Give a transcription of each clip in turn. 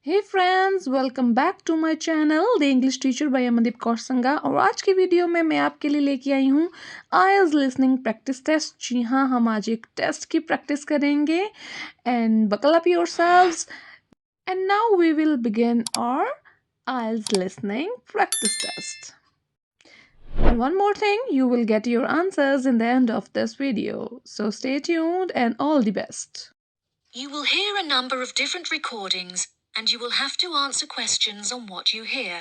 Hey friends, welcome back to my channel The English Teacher by Amandeep Kaur Sangha। और आज की video में मैं आपके लिए लेके आई हूँ IELTS Listening Practice Test। जी हाँ, हम आज एक टेस्ट की प्रैक्टिस करेंगे and buckle up yourselves and now we will begin our IELTS Listening Practice Test. And one more thing, you will get your answers in the end of this video. So stay tuned and all the best. You will hear a number of different recordings and you will have to answer questions on what you hear.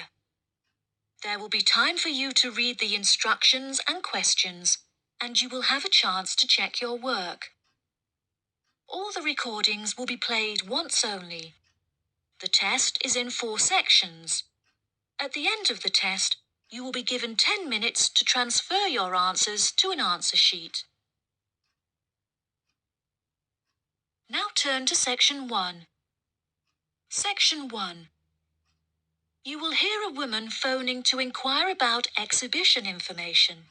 There will be time for you to read the instructions and questions, and you will have a chance to check your work. All the recordings will be played once only. The test is in 4 sections. At the end of the test, you will be given 10 minutes to transfer your answers to an answer sheet. Now turn to Section 1. Section 1. You will hear a woman phoning to inquire about exhibition information.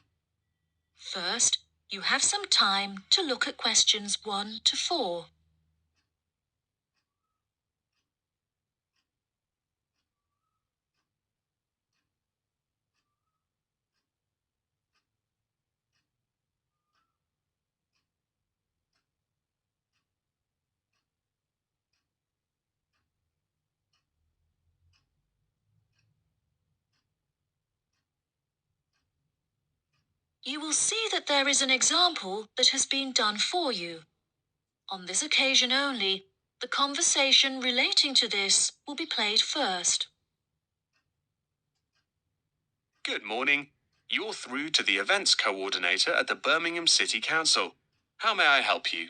First, you have some time to look at questions 1 to 4. You will see that there is an example that has been done for you. On this occasion only, the conversation relating to this will be played first. Good morning. You're through to the events coordinator at the Birmingham City Council. How may I help you?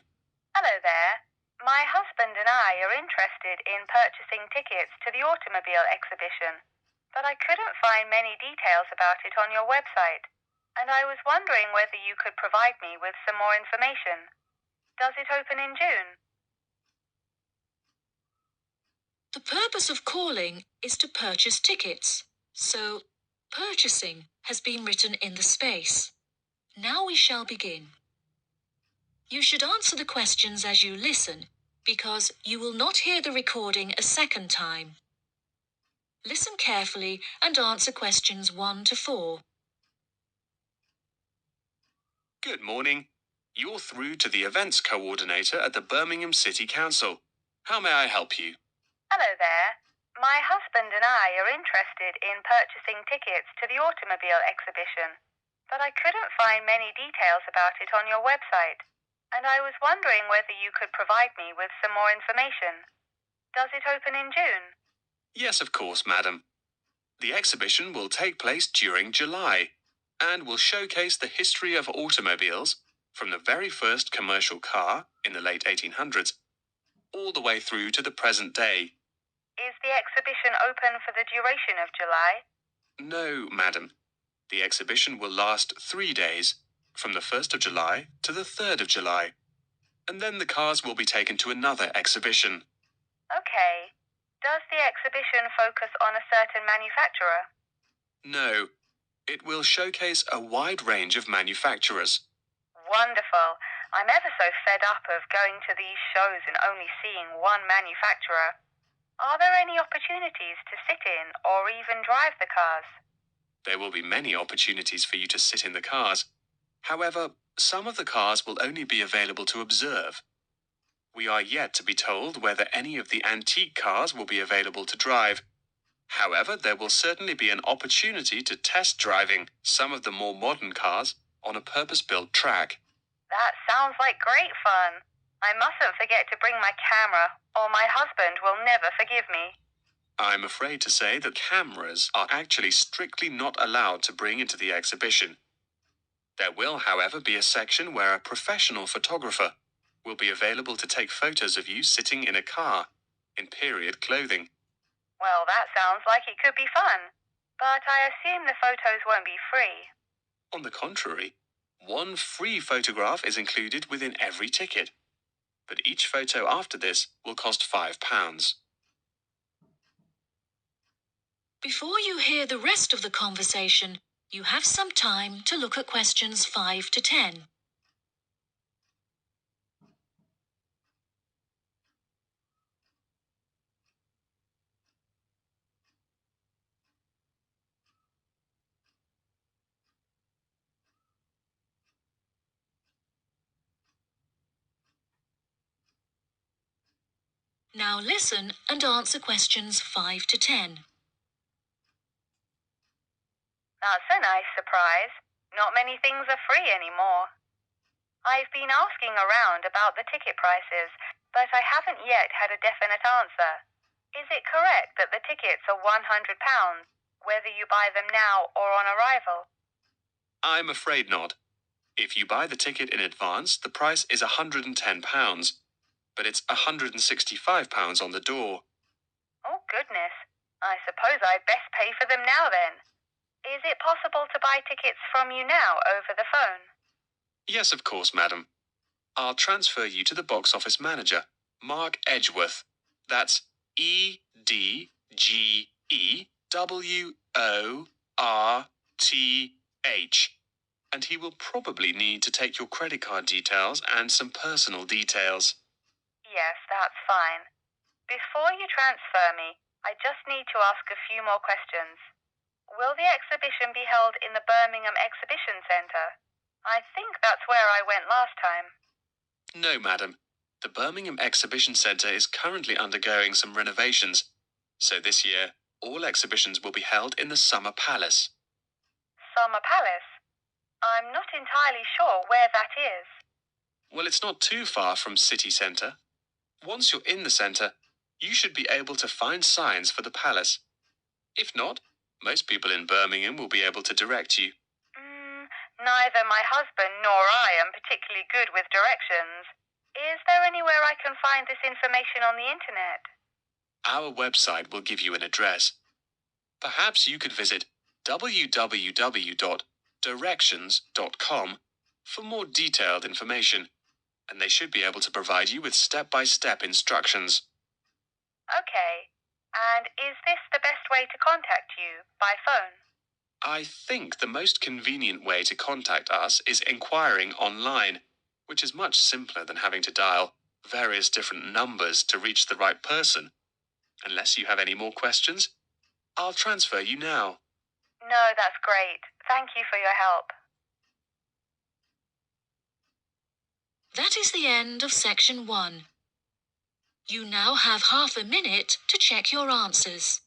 Hello there. My husband and I are interested in purchasing tickets to the automobile exhibition, but I couldn't find many details about it on your website, and I was wondering whether you could provide me with some more information. Does it open in June? The purpose of calling is to purchase tickets, so purchasing has been written in the space. Now we shall begin. You should answer the questions as you listen, because you will not hear the recording a second time. Listen carefully and answer questions 1 to 4. Good morning. You're through to the events coordinator at the Birmingham City Council. How may I help you? Hello there. My husband and I are interested in purchasing tickets to the automobile exhibition, but I couldn't find many details about it on your website, and I was wondering whether you could provide me with some more information. Does it open in June? Yes, of course, madam. The exhibition will take place during July and will showcase the history of automobiles from the very first commercial car in the late 1800s all the way through to the present day. Is the exhibition open for the duration of July? No, madam. The exhibition will last 3 days, from the 1st of July to the 3rd of July, and then the cars will be taken to another exhibition. Okay. Does the exhibition focus on a certain manufacturer? No, it will showcase a wide range of manufacturers. Wonderful. I'm ever so fed up of going to these shows and only seeing one manufacturer. Are there any opportunities to sit in or even drive the cars? There will be many opportunities for you to sit in the cars. However, some of the cars will only be available to observe. We are yet to be told whether any of the antique cars will be available to drive. However, there will certainly be an opportunity to test driving some of the more modern cars on a purpose-built track. That sounds like great fun. I mustn't forget to bring my camera, or my husband will never forgive me. I'm afraid to say that cameras are actually strictly not allowed to bring into the exhibition. There will, however, be a section where a professional photographer will be available to take photos of you sitting in a car in period clothing. Well, that sounds like it could be fun, but I assume the photos won't be free. On the contrary, one free photograph is included within every ticket, but each photo after this will cost £5. Before you hear the rest of the conversation, you have some time to look at questions 5 to 10. Now listen and answer questions 5 to 10. That's a nice surprise. Not many things are free anymore. I've been asking around about the ticket prices, but I haven't yet had a definite answer. Is it correct that the tickets are £100, whether you buy them now or on arrival? I'm afraid not. If you buy the ticket in advance, the price is £110, but it's £165 on the door. Oh, goodness. I suppose I'd best pay for them now then. Is it possible to buy tickets from you now over the phone? Yes, of course, madam. I'll transfer you to the box office manager, Mark Edgeworth. That's EDGEWORTH. And he will probably need to take your credit card details and some personal details. Yes, that's fine. Before you transfer me, I just need to ask a few more questions. Will the exhibition be held in the Birmingham Exhibition Centre? I think that's where I went last time. No, madam. The Birmingham Exhibition Centre is currently undergoing some renovations, so this year all exhibitions will be held in the Summer Palace. Summer Palace? I'm not entirely sure where that is. Well, it's not too far from City Centre. Once you're in the centre, you should be able to find signs for the palace. If not, most people in Birmingham will be able to direct you. Neither my husband nor I am particularly good with directions. Is there anywhere I can find this information on the internet? Our website will give you an address. Perhaps you could visit www.directions.com for more detailed information, and they should be able to provide you with step-by-step instructions. Okay. And is this the best way to contact you, by phone? I think the most convenient way to contact us is inquiring online, which is much simpler than having to dial various different numbers to reach the right person. Unless you have any more questions, I'll transfer you now. No, that's great. Thank you for your help. That is the end of section 1. You now have half a minute to check your answers.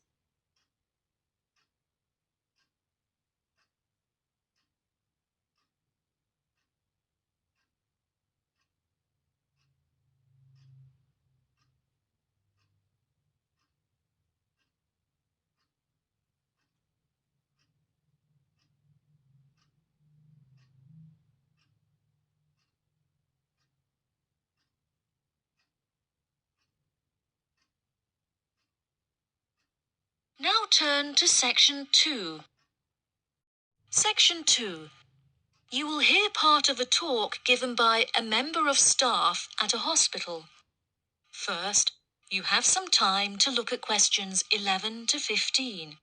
Now turn to section 2. Section 2. You will hear part of a talk given by a member of staff at a hospital. First, you have some time to look at questions 11 to 15.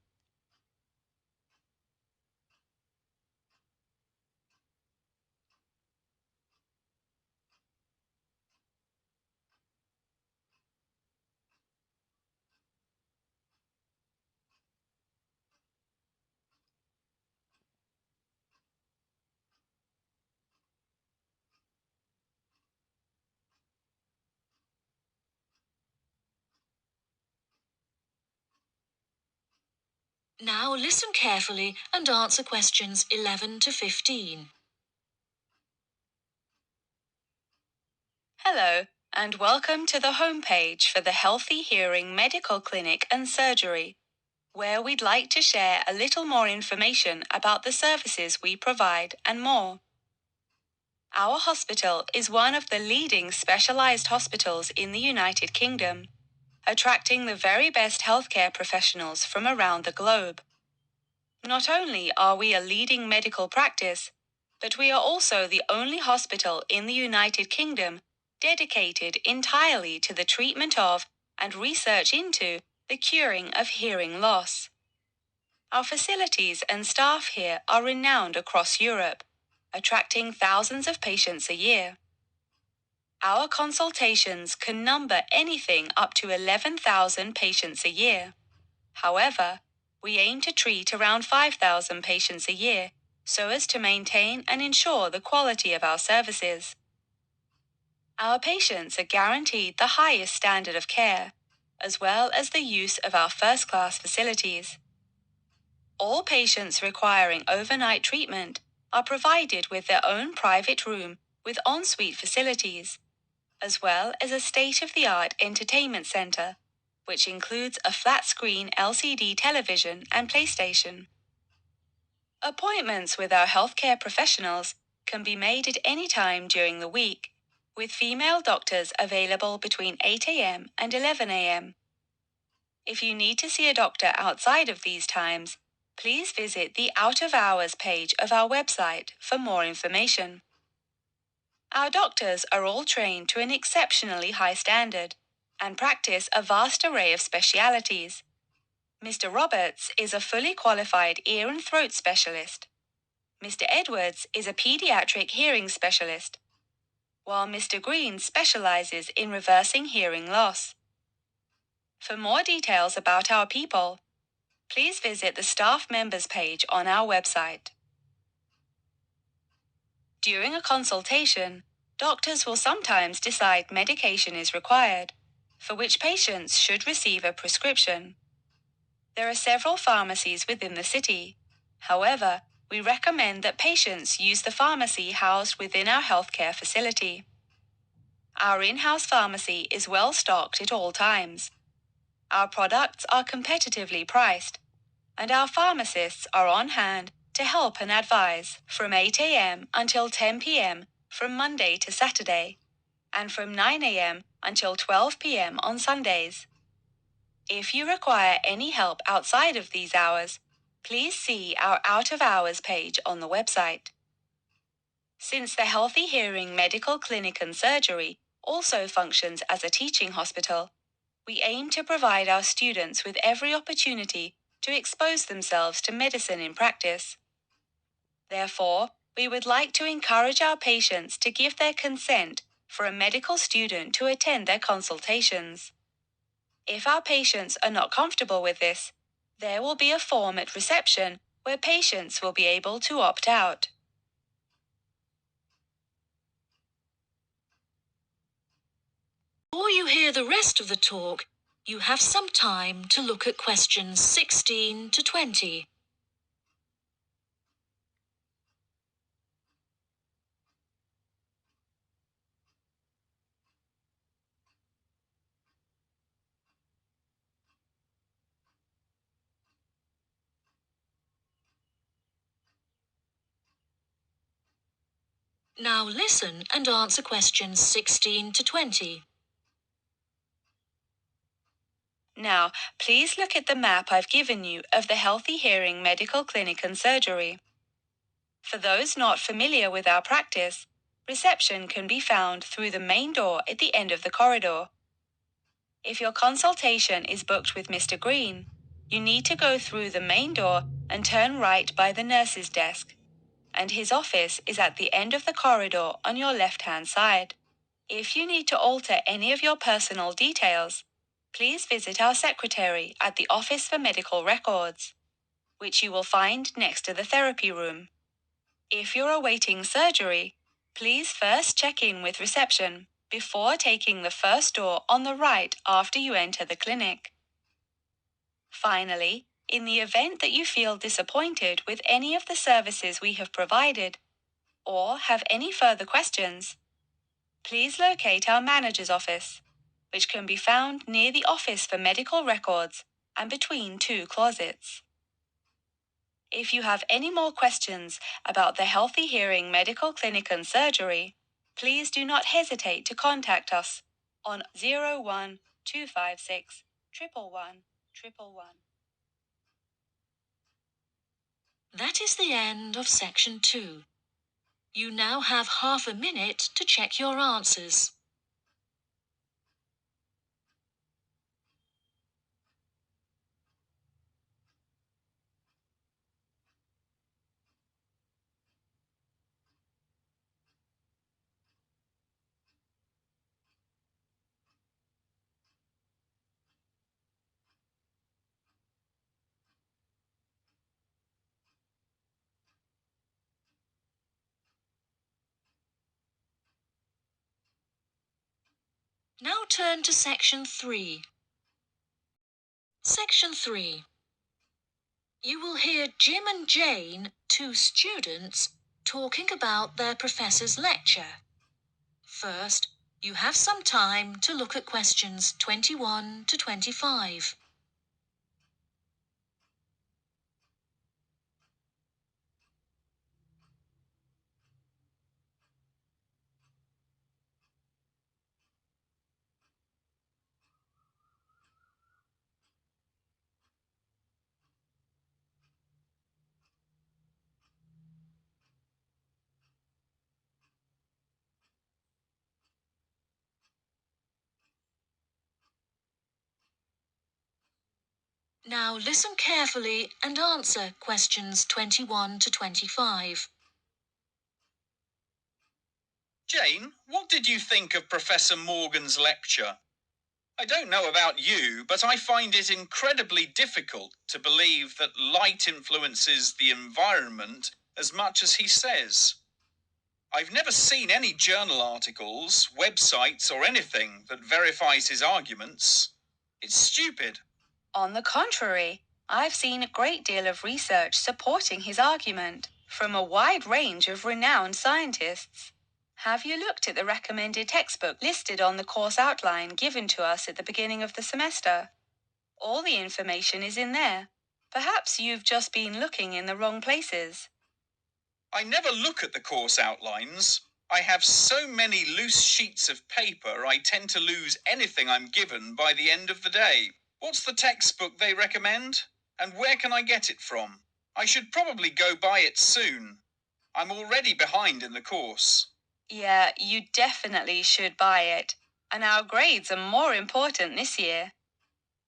Now listen carefully and answer questions 11 to 15. Hello, and welcome to the homepage for the Healthy Hearing Medical Clinic and Surgery, where we'd like to share a little more information about the services we provide and more. Our hospital is one of the leading specialized hospitals in the United Kingdom, attracting the very best healthcare professionals from around the globe. Not only are we a leading medical practice, but we are also the only hospital in the United Kingdom dedicated entirely to the treatment of and research into the curing of hearing loss. Our facilities and staff here are renowned across Europe, attracting thousands of patients a year. Our consultations can number anything up to 11,000 patients a year. However, we aim to treat around 5,000 patients a year so as to maintain and ensure the quality of our services. Our patients are guaranteed the highest standard of care, as well as the use of our first-class facilities. All patients requiring overnight treatment are provided with their own private room with ensuite facilities, as well as a state-of-the-art entertainment center, which includes a flat-screen LCD television and PlayStation. Appointments with our healthcare professionals can be made at any time during the week, with female doctors available between 8 a.m. and 11 a.m. If you need to see a doctor outside of these times, please visit the Out of Hours page of our website for more information. Our doctors are all trained to an exceptionally high standard and practice a vast array of specialities. Mr. Roberts is a fully qualified ear and throat specialist. Mr. Edwards is a pediatric hearing specialist, while Mr. Green specializes in reversing hearing loss. For more details about our people, please visit the staff members page on our website. During a consultation, doctors will sometimes decide medication is required, for which patients should receive a prescription. There are several pharmacies within the city. However, we recommend that patients use the pharmacy housed within our healthcare facility. Our in-house pharmacy is well stocked at all times. Our products are competitively priced, and our pharmacists are on hand to help and advise from 8 a.m. until 10 p.m. from Monday to Saturday, and from 9 a.m. until 12 p.m. on Sundays. If you require any help outside of these hours, please see our Out of Hours page on the website. Since the Healthy Hearing Medical Clinic and Surgery also functions as a teaching hospital, we aim to provide our students with every opportunity to expose themselves to medicine in practice. Therefore, we would like to encourage our patients to give their consent for a medical student to attend their consultations. If our patients are not comfortable with this, there will be a form at reception where patients will be able to opt out. Before you hear the rest of the talk, you have some time to look at questions 16 to 20. Now listen and answer questions 16 to 20. Now, please look at the map I've given you of the Healthy Hearing Medical Clinic and Surgery. For those not familiar with our practice, reception can be found through the main door at the end of the corridor. If your consultation is booked with Mr. Green, you need to go through the main door and turn right by the nurse's desk, and his office is at the end of the corridor on your left-hand side. If you need to alter any of your personal details, please visit our secretary at the Office for Medical Records, which you will find next to the therapy room. If you're awaiting surgery, please first check in with reception before taking the first door on the right after you enter the clinic. Finally, in the event that you feel disappointed with any of the services we have provided, or have any further questions, please locate our manager's office, which can be found near the Office for Medical Records and between two closets. If you have any more questions about the Healthy Hearing Medical Clinic and Surgery, please do not hesitate to contact us on 01256 111 111. That is the end of section 2. You now have half a minute to check your answers. Now turn to section 3. Section 3. You will hear Jim and Jane, two students, talking about their professor's lecture. First, you have some time to look at questions 21 to 25. Now listen carefully and answer questions 21 to 25. Jane, what did you think of Professor Morgan's lecture? I don't know about you, but I find it incredibly difficult to believe that light influences the environment as much as he says. I've never seen any journal articles, websites, or anything that verifies his arguments. It's stupid. On the contrary, I've seen a great deal of research supporting his argument from a wide range of renowned scientists. Have you looked at the recommended textbook listed on the course outline given to us at the beginning of the semester? All the information is in there. Perhaps you've just been looking in the wrong places. I never look at the course outlines. I have so many loose sheets of paper, I tend to lose anything I'm given by the end of the day. What's the textbook they recommend? And where can I get it from? I should probably go buy it soon. I'm already behind in the course. Yeah, you definitely should buy it. And our grades are more important this year.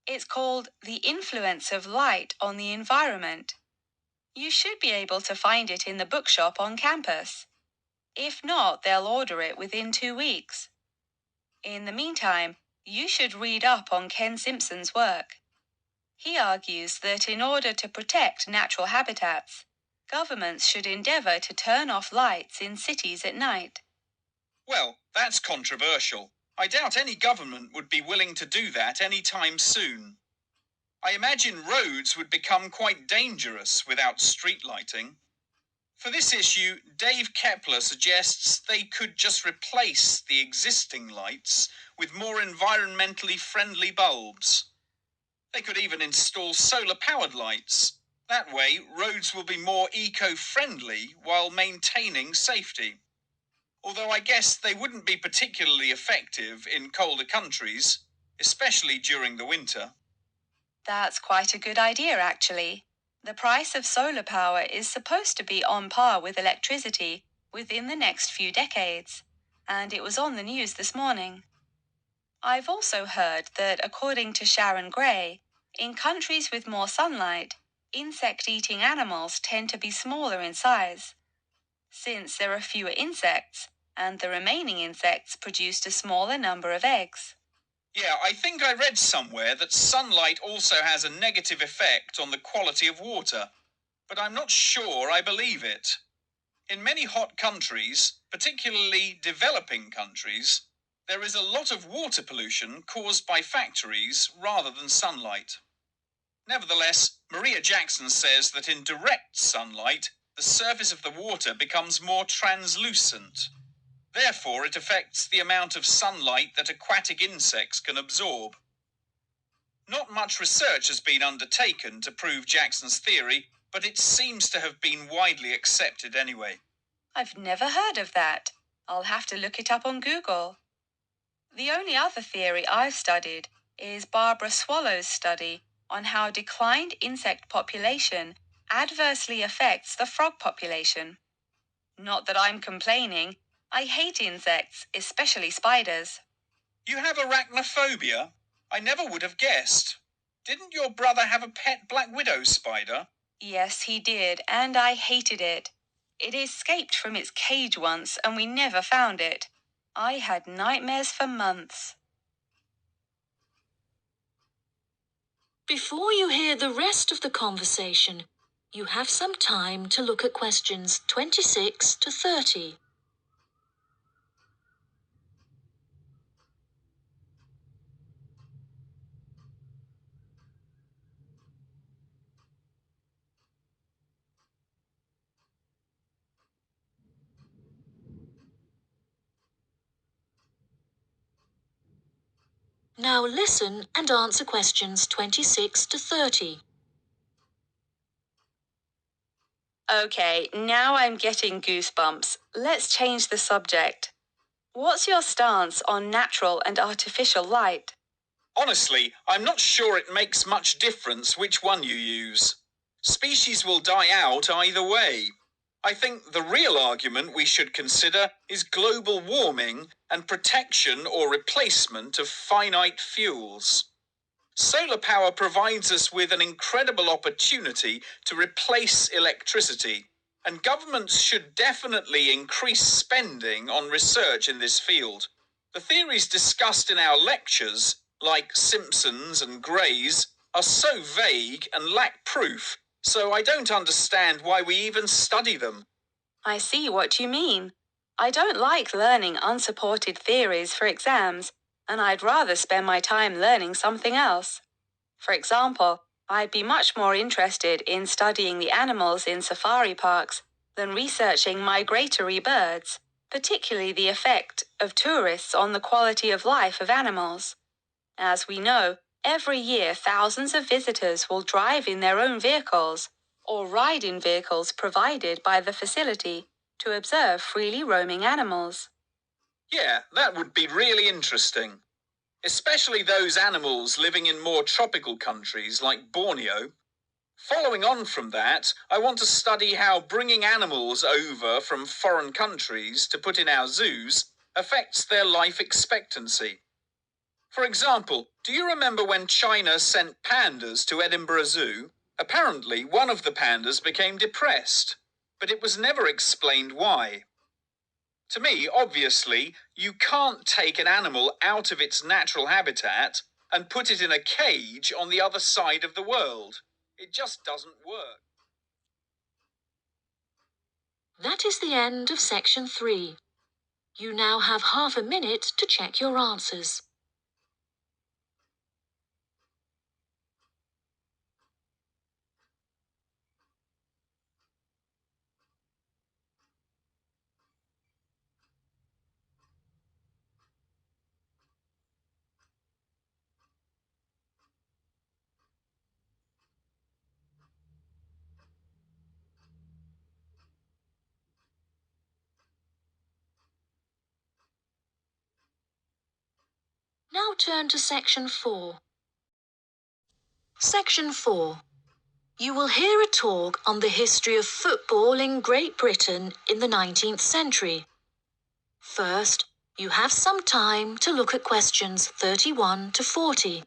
It's called The Influence of Light on the Environment. You should be able to find it in the bookshop on campus. If not, they'll order it within 2 weeks. In the meantime, you should read up on Ken Simpson's work. He argues that in order to protect natural habitats, governments should endeavour to turn off lights in cities at night. Well, that's controversial. I doubt any government would be willing to do that any time soon. I imagine roads would become quite dangerous without street lighting. For this issue, Dave Kepler suggests they could just replace the existing lights with more environmentally friendly bulbs. They could even install solar-powered lights. That way, roads will be more eco-friendly while maintaining safety. Although I guess they wouldn't be particularly effective in colder countries, especially during the winter. That's quite a good idea, actually. The price of solar power is supposed to be on par with electricity within the next few decades, and it was on the news this morning. I've also heard that, according to Sharon Gray, in countries with more sunlight, insect-eating animals tend to be smaller in size. Since there are fewer insects, and the remaining insects produced a smaller number of eggs. Yeah, I think I read somewhere that sunlight also has a negative effect on the quality of water, but I'm not sure I believe it. In many hot countries, particularly developing countries, there is a lot of water pollution caused by factories rather than sunlight. Nevertheless, Maria Jackson says that in direct sunlight, the surface of the water becomes more translucent. Therefore, it affects the amount of sunlight that aquatic insects can absorb. Not much research has been undertaken to prove Jackson's theory, but it seems to have been widely accepted anyway. I've never heard of that. I'll have to look it up on Google. The only other theory I've studied is Barbara Swallow's study on how declined insect population adversely affects the frog population. Not that I'm complaining. I hate insects, especially spiders. You have arachnophobia? I never would have guessed. Didn't your brother have a pet black widow spider? Yes, he did, and I hated it. It escaped from its cage once, and we never found it. I had nightmares for months. Before you hear the rest of the conversation, you have some time to look at questions 26 to 30. Now listen and answer questions 26 to 30. Okay, now I'm getting goosebumps. Let's change the subject. What's your stance on natural and artificial light? Honestly, I'm not sure it makes much difference which one you use. Species will die out either way. I think the real argument we should consider is global warming and protection or replacement of finite fuels. Solar power provides us with an incredible opportunity to replace electricity, and governments should definitely increase spending on research in this field. The theories discussed in our lectures, like Simpson's and Gray's, are so vague and lack proof, so I don't understand why we even study them. I see what you mean. I don't like learning unsupported theories for exams, and I'd rather spend my time learning something else. For example, I'd be much more interested in studying the animals in safari parks than researching migratory birds, particularly the effect of tourists on the quality of life of animals. As we know, every year thousands of visitors will drive in their own vehicles or ride in vehicles provided by the facility to observe freely roaming animals. Yeah, that would be really interesting. Especially those animals living in more tropical countries like Borneo. Following on from that, I want to study how bringing animals over from foreign countries to put in our zoos affects their life expectancy. For example, do you remember when China sent pandas to Edinburgh Zoo? Apparently, one of the pandas became depressed, but it was never explained why. To me, obviously, you can't take an animal out of its natural habitat and put it in a cage on the other side of the world. It just doesn't work. That is the end of section 3. You now have half a minute to check your answers. Now turn to section 4. Section 4. You will hear a talk on the history of football in Great Britain in the 19th century. First, you have some time to look at questions 31 to 40.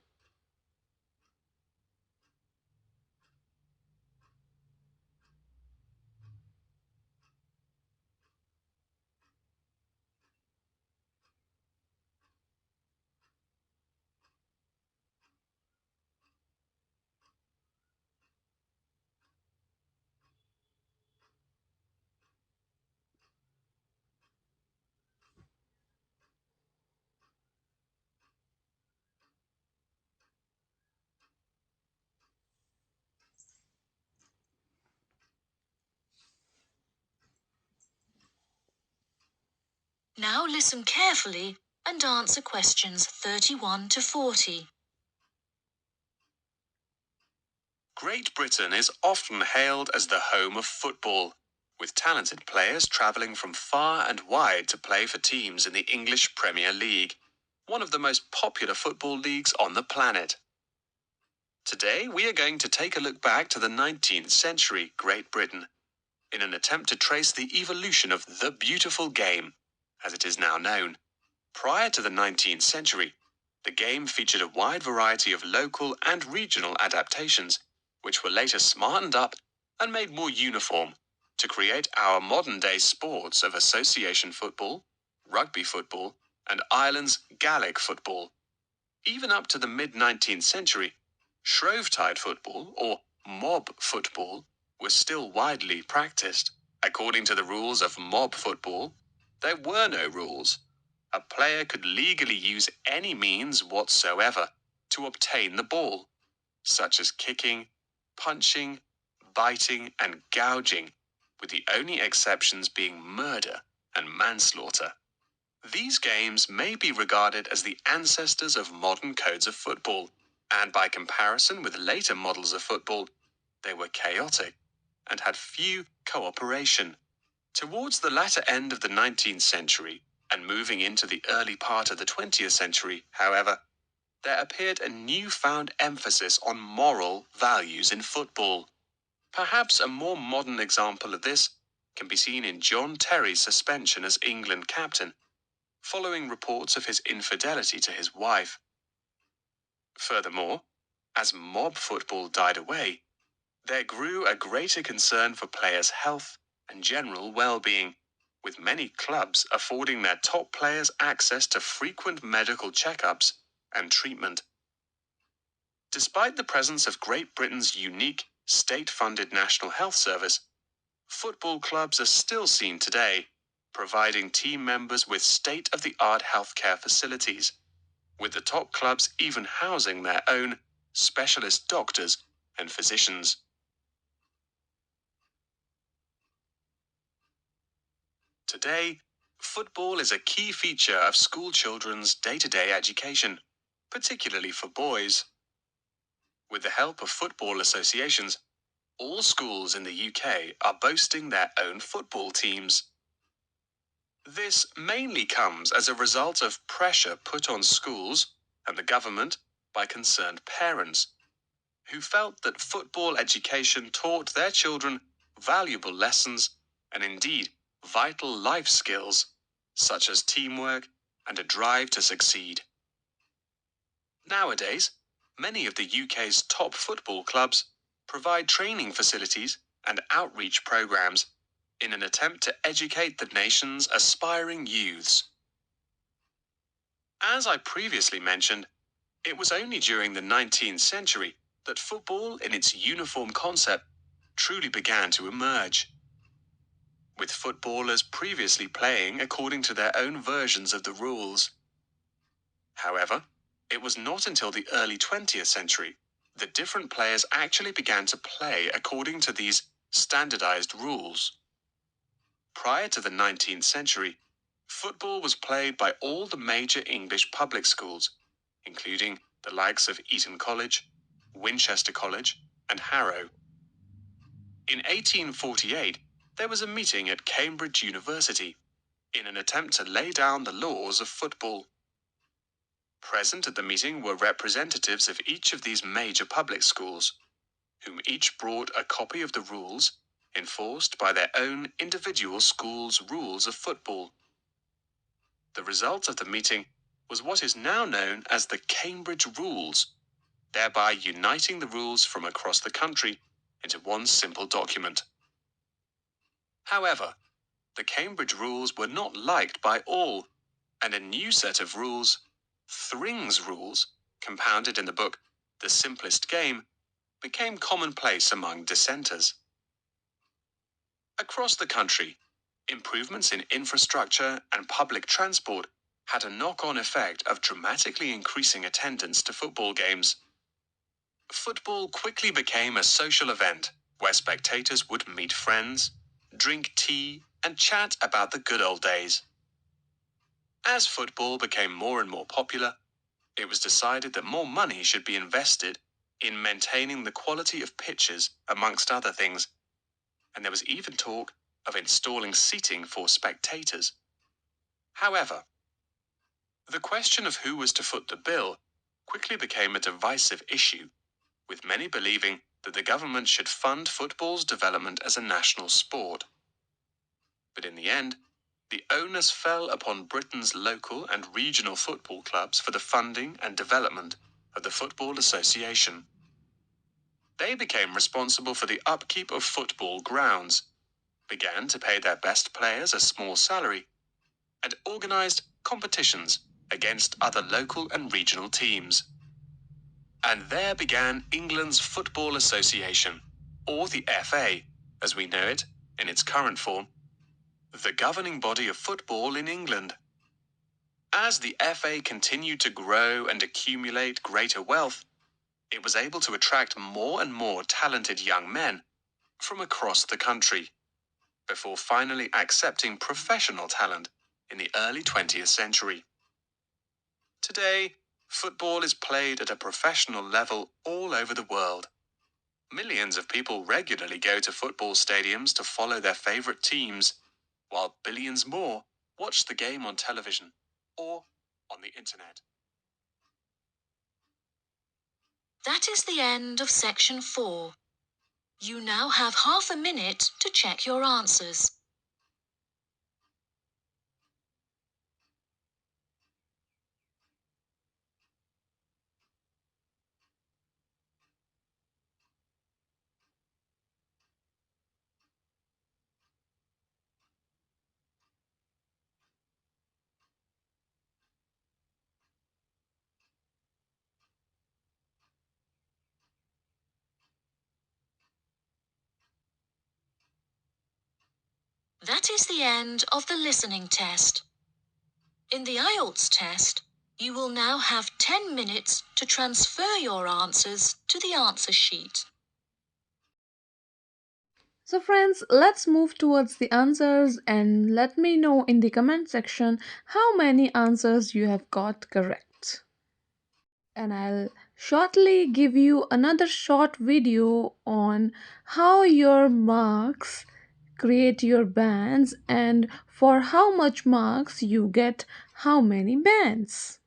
Now listen carefully and answer questions 31 to 40. Great Britain is often hailed as the home of football, with talented players travelling from far and wide to play for teams in the English Premier League, one of the most popular football leagues on the planet. Today, we are going to take a look back to the 19th century Great Britain, in an attempt to trace the evolution of the beautiful game, as it is now known. Prior to the 19th century, the game featured a wide variety of local and regional adaptations, which were later smartened up and made more uniform to create our modern-day sports of association football, rugby football, and Ireland's Gaelic football. Even up to the mid-19th century, Shrovetide football, or mob football, was still widely practiced. According to the rules of mob football, there were no rules. A player could legally use any means whatsoever to obtain the ball, such as kicking, punching, biting, and gouging, with the only exceptions being murder and manslaughter. These games may be regarded as the ancestors of modern codes of football, and by comparison with later models of football, they were chaotic and had few cooperation. Towards the latter end of the 19th century and moving into the early part of the 20th century, however, there appeared a newfound emphasis on moral values in football. Perhaps a more modern example of this can be seen in John Terry's suspension as England captain, following reports of his infidelity to his wife. Furthermore, as mob football died away, there grew a greater concern for players' health and general well-being, with many clubs affording their top players access to frequent medical checkups and treatment. Despite the presence of Great Britain's unique state-funded National Health Service, football clubs are still seen today, providing team members with state-of-the-art healthcare facilities, with the top clubs even housing their own specialist doctors and physicians. Today, football is a key feature of school children's day-to-day education, particularly for boys. With the help of football associations, all schools in the UK are boasting their own football teams. This mainly comes as a result of pressure put on schools and the government by concerned parents, who felt that football education taught their children valuable lessons and indeed vital life skills, such as teamwork and a drive to succeed. Nowadays, many of the UK's top football clubs provide training facilities and outreach programs in an attempt to educate the nation's aspiring youths. As I previously mentioned, it was only during the 19th century that football in its uniform concept truly began to emerge, with footballers previously playing according to their own versions of the rules. However, it was not until the early 20th century that different players actually began to play according to these standardized rules. Prior to the 19th century, football was played by all the major English public schools, including the likes of Eton College, Winchester College, and Harrow. In 1848, there was a meeting at Cambridge University in an attempt to lay down the laws of football. Present at the meeting were representatives of each of these major public schools, whom each brought a copy of the rules enforced by their own individual school's rules of football. The result of the meeting was what is now known as the Cambridge Rules, thereby uniting the rules from across the country into one simple document. However, the Cambridge Rules were not liked by all, and a new set of rules, Thring's Rules, compounded in the book The Simplest Game, became commonplace among dissenters. Across the country, improvements in infrastructure and public transport had a knock-on effect of dramatically increasing attendance to football games. Football quickly became a social event where spectators would meet friends, drink tea, and chat about the good old days. As football became more and more popular, it was decided that more money should be invested in maintaining the quality of pitches, amongst other things, and there was even talk of installing seating for spectators. However, the question of who was to foot the bill quickly became a divisive issue, with many believing that the government should fund football's development as a national sport. But in the end, the onus fell upon Britain's local and regional football clubs for the funding and development of the Football Association. They became responsible for the upkeep of football grounds, began to pay their best players a small salary, and organised competitions against other local and regional teams. And there began England's Football Association, or the FA, as we know it in its current form, the governing body of football in England. As the FA continued to grow and accumulate greater wealth, it was able to attract more and more talented young men from across the country, before finally accepting professional talent in the early 20th century. Today, football is played at a professional level all over the world. Millions of people regularly go to football stadiums to follow their favorite teams, while billions more watch the game on television or on the internet. That is the end of section 4. You now have half a minute to check your answers. That is the end of the listening test. In the IELTS test, you will now have 10 minutes to transfer your answers to the answer sheet. So friends, let's move towards the answers and let me know in the comment section how many answers you have got correct. And I'll shortly give you another short video on how your marks create your bands and for how much marks you get how many bands.